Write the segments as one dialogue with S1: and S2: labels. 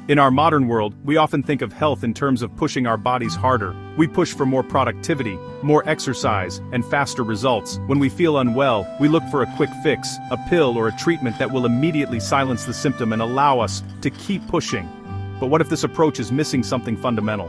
S1: In our modern world, we often think of health in terms of pushing our bodies harder. We push for more productivity, more exercise, and faster results. When we feel unwell, we look for a quick fix, a pill or a treatment that will immediately silence the symptom and allow us to keep pushing. But what if this approach is missing something fundamental?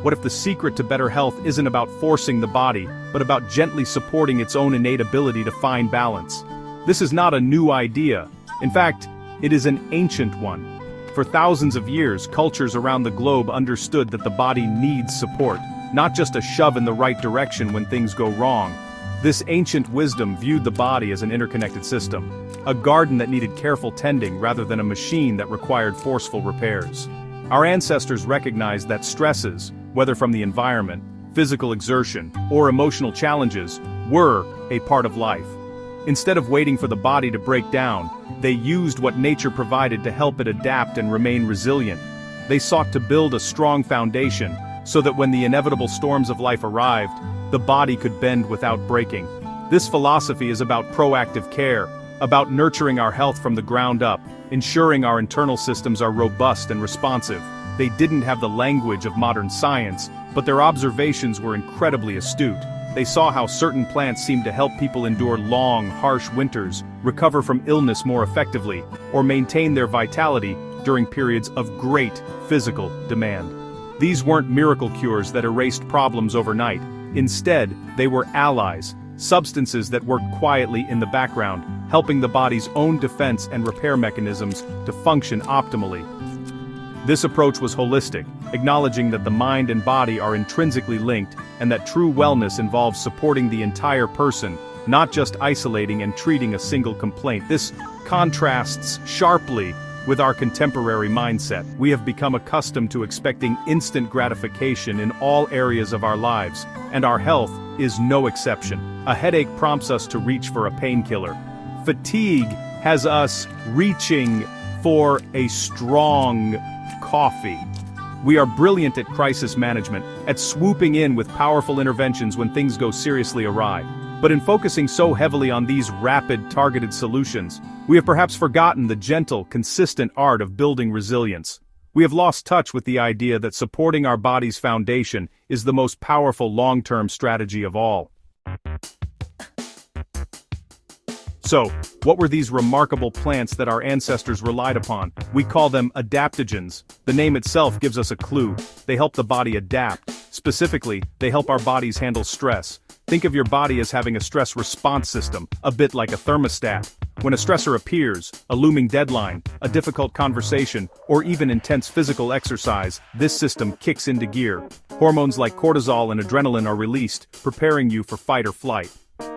S1: What if the secret to better health isn't about forcing the body, but about gently supporting its own innate ability to find balance? This is not a new idea. In fact, it is an ancient one. For thousands of years, cultures around the globe understood that the body needs support, not just a shove in the right direction when things go wrong. This ancient wisdom viewed the body as an interconnected system, a garden that needed careful tending rather than a machine that required forceful repairs. Our ancestors recognized that stresses, whether from the environment, physical exertion, or emotional challenges, were a part of life. Instead of waiting for the body to break down, they used what nature provided to help it adapt and remain resilient. They sought to build a strong foundation, so that when the inevitable storms of life arrived, the body could bend without breaking. This philosophy is about proactive care, about nurturing our health from the ground up, ensuring our internal systems are robust and responsive. They didn't have the language of modern science, but their observations were incredibly astute. They saw how certain plants seemed to help people endure long, harsh winters, recover from illness more effectively, or maintain their vitality during periods of great physical demand. These weren't miracle cures that erased problems overnight. Instead, they were allies, substances that worked quietly in the background, helping the body's own defense and repair mechanisms to function optimally. This approach was holistic, acknowledging that the mind and body are intrinsically linked and that true wellness involves supporting the entire person, not just isolating and treating a single complaint. This contrasts sharply with our contemporary mindset. We have become accustomed to expecting instant gratification in all areas of our lives, and our health is no exception. A headache prompts us to reach for a painkiller. Fatigue has us reaching for a strong coffee. We are brilliant at crisis management, at swooping in with powerful interventions when things go seriously awry. But in focusing so heavily on these rapid, targeted solutions, we have perhaps forgotten the gentle, consistent art of building resilience. We have lost touch with the idea that supporting our body's foundation is the most powerful long-term strategy of all. So, what were these remarkable plants that our ancestors relied upon? We call them adaptogens. The name itself gives us a clue. They help the body adapt. Specifically, they help our bodies handle stress. Think of your body as having a stress response system, a bit like a thermostat. When a stressor appears, a looming deadline, a difficult conversation, or even intense physical exercise, this system kicks into gear. Hormones like cortisol and adrenaline are released, preparing you for fight or flight.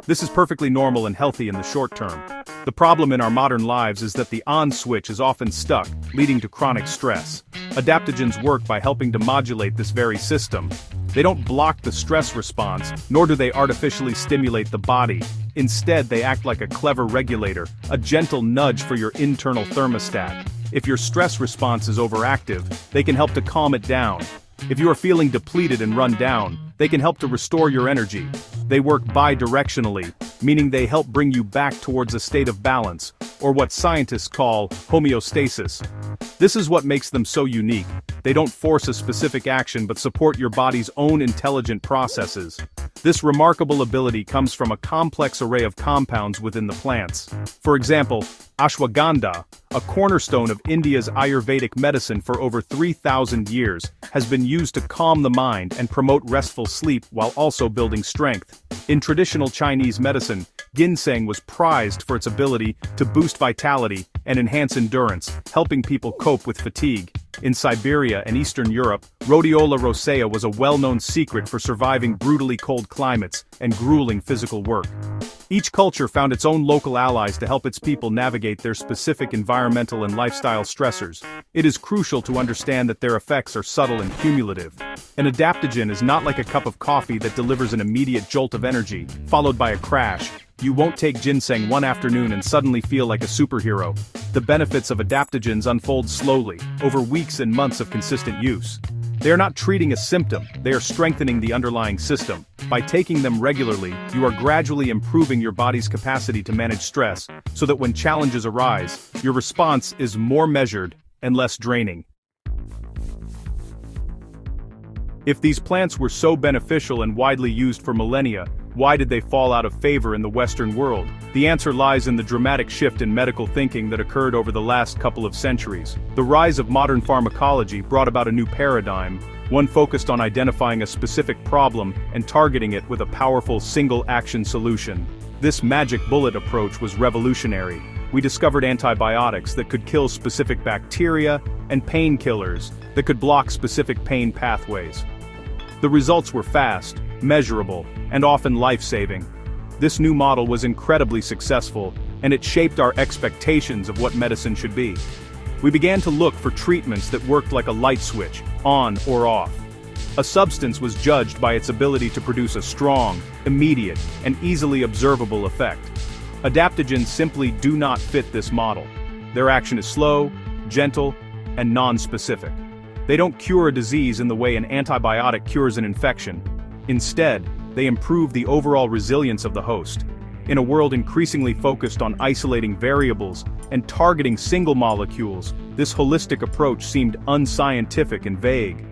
S1: This is perfectly normal and healthy in the short term. The problem in our modern lives is that the on switch is often stuck, leading to chronic stress. Adaptogens work by helping to modulate this very system. They don't block the stress response, nor do they artificially stimulate the body. Instead, they act like a clever regulator, a gentle nudge for your internal thermostat. If your stress response is overactive, they can help to calm it down. If you are feeling depleted and run down, they can help to restore your energy. They work bi-directionally, meaning they help bring you back towards a state of balance, or what scientists call homeostasis. This is what makes them so unique. They don't force a specific action but support your body's own intelligent processes. This remarkable ability comes from a complex array of compounds within the plants. For example, ashwagandha, a cornerstone of India's Ayurvedic medicine for over 3,000 years, has been used to calm the mind and promote restful sleep while also building strength. In traditional Chinese medicine, ginseng was prized for its ability to boost vitality and enhance endurance, helping people cope with fatigue. In Siberia and Eastern Europe, rhodiola rosea was a well-known secret for surviving brutally cold climates and grueling physical work. Each culture found its own local allies to help its people navigate their specific environmental and lifestyle stressors. It is crucial to understand that their effects are subtle and cumulative. An adaptogen is not like a cup of coffee that delivers an immediate jolt of energy, followed by a crash. You won't take ginseng one afternoon and suddenly feel like a superhero. The benefits of adaptogens unfold slowly, over weeks and months of consistent use. They are not treating a symptom, they are strengthening the underlying system. By taking them regularly, you are gradually improving your body's capacity to manage stress, so that when challenges arise, your response is more measured and less draining. If these plants were so beneficial and widely used for millennia, why did they fall out of favor in the Western world? The answer lies in the dramatic shift in medical thinking that occurred over the last couple of centuries. The rise of modern pharmacology brought about a new paradigm, one focused on identifying a specific problem and targeting it with a powerful single-action solution. This magic bullet approach was revolutionary. We discovered antibiotics that could kill specific bacteria and painkillers that could block specific pain pathways. The results were fast, measurable, and often life-saving. This new model was incredibly successful, and it shaped our expectations of what medicine should be. We began to look for treatments that worked like a light switch, on or off. A substance was judged by its ability to produce a strong, immediate, and easily observable effect. Adaptogens simply do not fit this model. Their action is slow, gentle, and non-specific. They don't cure a disease in the way an antibiotic cures an infection. Instead, they improve the overall resilience of the host. In a world increasingly focused on isolating variables and targeting single molecules, this holistic approach seemed unscientific and vague.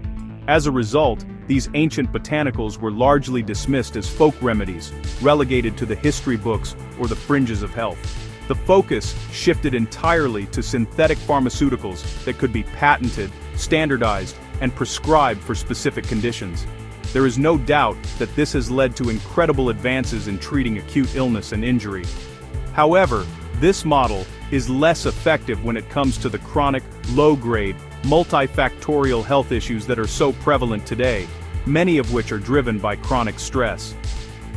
S1: As a result, these ancient botanicals were largely dismissed as folk remedies, relegated to the history books or the fringes of health. The focus shifted entirely to synthetic pharmaceuticals that could be patented, standardized, and prescribed for specific conditions. There is no doubt that this has led to incredible advances in treating acute illness and injury. However, this model is less effective when it comes to the chronic, low-grade, multifactorial health issues that are so prevalent today, many of which are driven by chronic stress.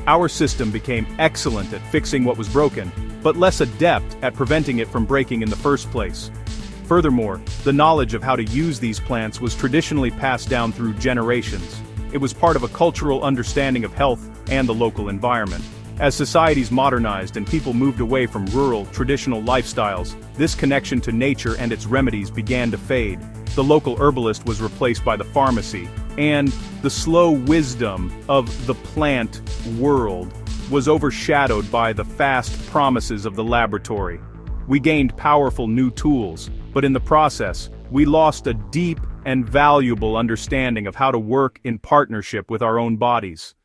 S1: Our system became excellent at fixing what was broken, but less adept at preventing it from breaking in the first place. Furthermore, the knowledge of how to use these plants was traditionally passed down through generations. It was part of a cultural understanding of health and the local environment. As societies modernized and people moved away from rural, traditional lifestyles, this connection to nature and its remedies began to fade. The local herbalist was replaced by the pharmacy, and the slow wisdom of the plant world was overshadowed by the fast promises of the laboratory. We gained powerful new tools, but in the process, we lost a deep and valuable understanding of how to work in partnership with our own bodies.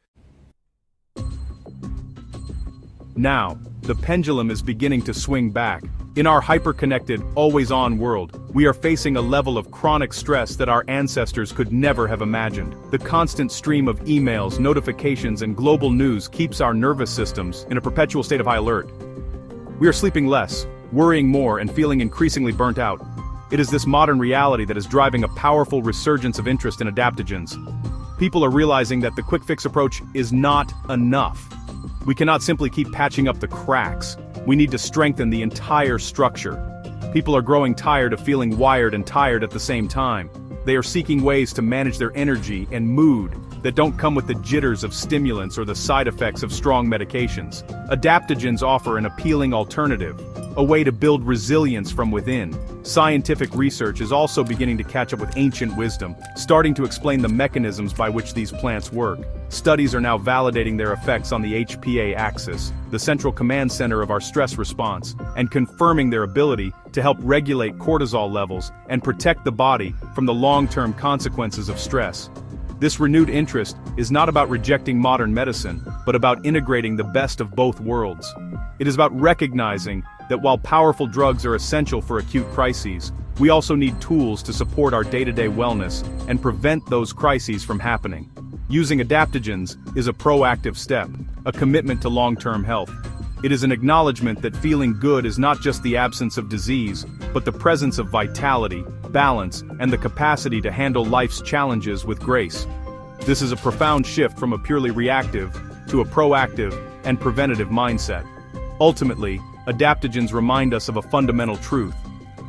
S1: Now, the pendulum is beginning to swing back. In our hyper-connected, always-on world, we are facing a level of chronic stress that our ancestors could never have imagined. The constant stream of emails, notifications, and global news keeps our nervous systems in a perpetual state of high alert. We are sleeping less, worrying more, and feeling increasingly burnt out. It is this modern reality that is driving a powerful resurgence of interest in adaptogens. People are realizing that the quick-fix approach is not enough. We cannot simply keep patching up the cracks. We need to strengthen the entire structure. People are growing tired of feeling wired and tired at the same time. They are seeking ways to manage their energy and mood that don't come with the jitters of stimulants or the side effects of strong medications. Adaptogens offer an appealing alternative, a way to build resilience from within. Scientific research is also beginning to catch up with ancient wisdom, starting to explain the mechanisms by which these plants work. Studies are now validating their effects on the HPA axis, the central command center of our stress response, and confirming their ability to help regulate cortisol levels and protect the body from the long-term consequences of stress. This renewed interest is not about rejecting modern medicine, but about integrating the best of both worlds. It is about recognizing that while powerful drugs are essential for acute crises, we also need tools to support our day-to-day wellness and prevent those crises from happening. Using adaptogens is a proactive step, a commitment to long-term health. It is an acknowledgement that feeling good is not just the absence of disease, but the presence of vitality, balance, and the capacity to handle life's challenges with grace. This is a profound shift from a purely reactive to a proactive and preventative mindset. Ultimately, adaptogens remind us of a fundamental truth.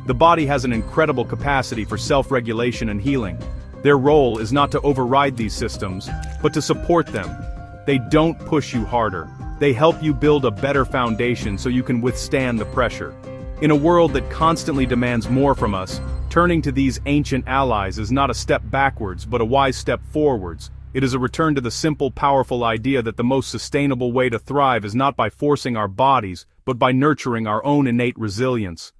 S1: The body has an incredible capacity for self-regulation and healing. Their role is not to override these systems, but to support them. They don't push you harder. They help you build a better foundation so you can withstand the pressure. In a world that constantly demands more from us, turning to these ancient allies is not a step backwards but a wise step forwards. It is a return to the simple, powerful idea that the most sustainable way to thrive is not by forcing our bodies, but by nurturing our own innate resilience.